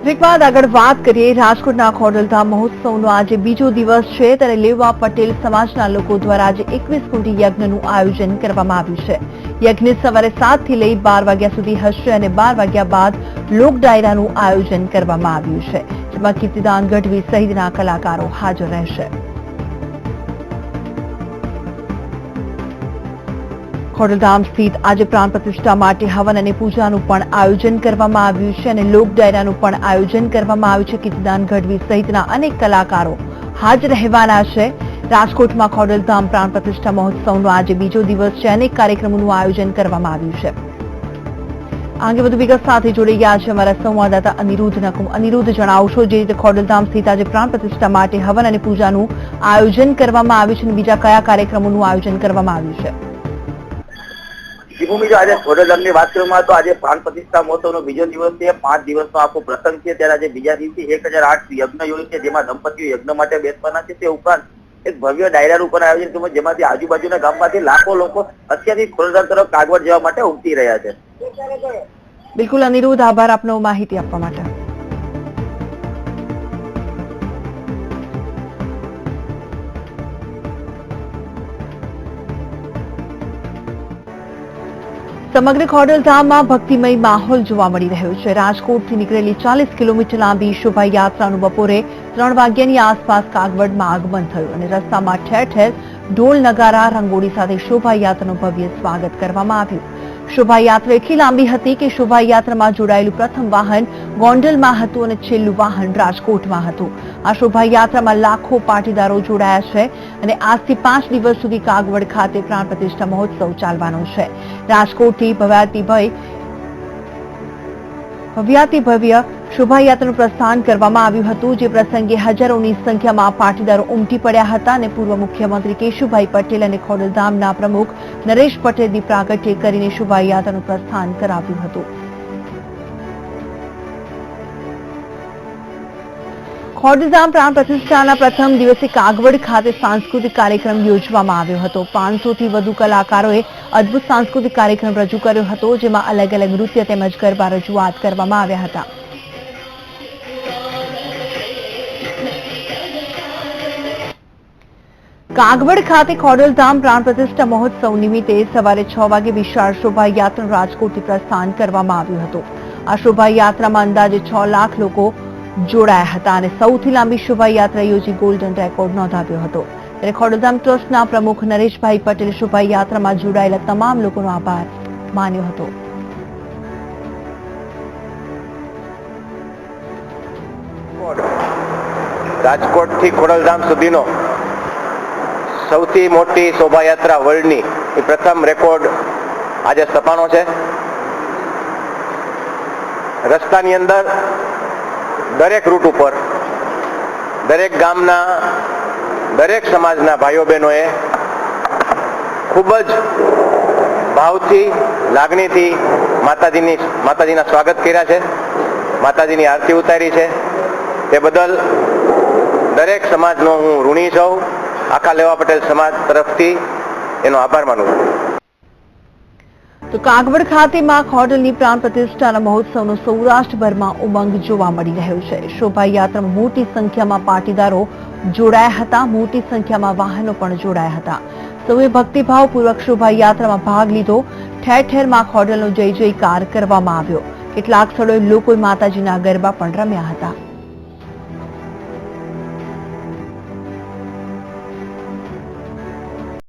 Break બાદ આગળ વાત કરીએ રાજકોટના ખોડલધામ મહોત્સવનો આજે બીજો દિવસ છે ત્યારે લેવા પટેલ સમાજના લોકો દ્વારા આજે 21 કુંડી યજ્ઞનું આયોજન કરવામાં આવ્યું છે. યજ્ઞ સવારે 7 થી લઈ 12 વાગ્યા સુધી હશે અને 12 વાગ્યા બાદ લોક ડાયરાનું આયોજન કરવામાં આવ્યું છે, જેમાં કીર્તિદાન ગઢવી સહિતના કલાકારો હાજર રહેશે. ખોડલધામ સ્થિત આજે પ્રાણ પ્રતિષ્ઠા માટે હવન અને પૂજાનું પણ આયોજન કરવામાં આવ્યું છે અને લોક ડાયરાનું પણ આયોજન કરવામાં આવ્યું છે. કીર્તિદાન ગઢવી સહિતના અનેક કલાકારો હાજર રહેવાના છે. રાજકોટમાં ખોડલધામ પ્રાણ પ્રતિષ્ઠા મહોત્સવનો આજે બીજો દિવસ છે. અનેક કાર્યક્રમોનું આયોજન કરવામાં આવ્યું છે. આ અંગે વધુ વિગત સાથે જોડાઈ ગયા છે અમારા સંવાદદાતા અનિરુદ્ધ નકુમ. અનિરુદ્ધ, જણાવશો જે રીતે ખોડલધામ સ્થિત આજે પ્રાણ પ્રતિષ્ઠા માટે હવન અને પૂજાનું આયોજન કરવામાં આવ્યું છે અને બીજા કયા કાર્યક્રમોનું આયોજન કરવામાં આવ્યું છે? ભૂમિ, આજે ખોડલધામની વાત કરવામાં તો આજે પ્રાણ પ્રતિષ્ઠા મહોત્સવનો બીજો દિવસ છે. 5 દિવસનો આખો પ્રસંગ છે. ત્યારે આજે બીજા દિવસે 1008 યજ્ઞ યોજ છે, જેમાં દંપતીઓ યજ્ઞ માટે બેસવાના છે. તે ઉપરાંત એક ભવ્ય ડાયરાનું પણ આયોજન કર્યું, જેમાંથી આજુબાજુના ગામમાંથી લાખો લોકો અત્યારથી ખોડલધામ તરફ કાગવડ જવા માટે ઉમટી રહ્યા છે. બિલકુલ અનિરુદ્ધ, આભાર આપનો માહિતી આપવા માટે. સમગ્ર ખોડલધામમાં ભક્તિમય માહોલ જોવા મળી રહ્યો છે. રાજકોટથી નીકળેલી 40 કિલોમીટર લાંબી શોભાયાત્રાનું બપોરે 3 વાગ્યાની આસપાસ કાગવડમાં આગમન થયું અને રસ્તામાં ઠેર ઠેર ઢોલ નગારા રંગોળી સાથે શોભાયાત્રાનું ભવ્ય સ્વાગત કરવામાં આવ્યું. શોભાયાત્રા એટલી લાંબી હતી કે શોભાયાત્રામાં જોડાયેલું પ્રથમ વાહન ગોંડલમાં હતું અને છેલ્લું વાહન રાજકોટમાં હતું. આ શોભાયાત્રામાં લાખો પાટીદારો જોડાયા છે અને આજથી 5 દિવસ સુધી કાગવડ ખાતે પ્રાણ પ્રતિષ્ઠા મહોત્સવ ચાલવાનો છે. રાજકોટથી ભવ્ય શોભાયાત્રાનું પ્રસ્થાન કરવામાં આવ્યું હતું, જે પ્રસંગે હજારોની સંખ્યામાં પાટીદારો ઉમટી પડ્યા હતા અને પૂર્વ મુખ્યમંત્રી કેશુભાઈ પટેલ અને ખોડલધામના પ્રમુખ નરેશ પટેલની પ્રાગટ્ય કરીને શોભાયાત્રાનું પ્રસ્થાન કરાવ્યું હતું. ખોડલધામ પ્રાણ પ્રતિષ્ઠાના પ્રથમ દિવસે કાગવડ ખાતે સાંસ્કૃતિક કાર્યક્રમ યોજવામાં આવ્યો હતો. 500 થી વધુ કલાકારોએ અદભુત સાંસ્કૃતિક કાર્યક્રમ રજૂ કર્યો હતો, જેમાં અલગ અલગ નૃત્ય તેમજ ગરબા રજૂઆત કરવામાં આવ્યા હતા. કાગવડ ખાતે ખોડલધામ પ્રાણ પ્રતિષ્ઠા મહોત્સવ નિમિત્તે સવારે 6 વાગે વિશાળ શોભાયાત્રાનું રાજકોટથી પ્રસ્થાન કરવામાં આવ્યું હતું. આ શોભાયાત્રામાં અંદાજે 6 લાખ લોકો જોડાયા હતા અને સૌથી લાંબી શોભાયાત્રા યોજી ગોલ્ડન રેકોર્ડ નોંધાવ્યો હતો. ત્યારે ખોડલધામ ટ્રસ્ટના પ્રમુખ નરેશભાઈ પટેલે શોભાયાત્રામાં જોડાયેલા તમામ લોકોનો આભાર માન્યો હતો. રાજકોટથી ખોડલધામ સુધીનો સૌથી મોટી શોભાયાત્રા વર્લ્ડની પ્રથમ રેકોર્ડ આજે સ્થપાણો છે. રસ્તાની અંદર દરેક રૂટ ઉપર દરેક ગામના દરેક સમાજના ભાઈઓ બહેનોએ ખૂબ જ ભાવથી લાગણીથી માતાજીના સ્વાગત કર્યા છે, માતાજીની આરતી ઉતારી છે. તે બદલ દરેક સમાજનો હું ઋણી છું. આખા લેવા પટેલ સમાજ તરફથી એનો આભાર માનું છું. તો કાગવડ ખાતે માં ખોડલની પ્રાણ પ્રતિષ્ઠાના મહોત્સવનો સૌરાષ્ટ્રભરમાં ઉમંગ જોવા મળી રહ્યો છે. શોભાયાત્રામાં મોટી સંખ્યામાં પાટીદારો જોડાયા હતા, મોટી સંખ્યામાં વાહનો પણ જોડાયા હતા. સૌએ ભક્તિભાવપૂર્વક શોભાયાત્રામાં ભાગ લીધો. ઠેર ઠેર માં ખોડલનો જય જયકાર કરવામાં આવ્યો. કેટલાક સ્થળોએ લોકોએ માતાજીના ગરબા પણ રમ્યા હતા.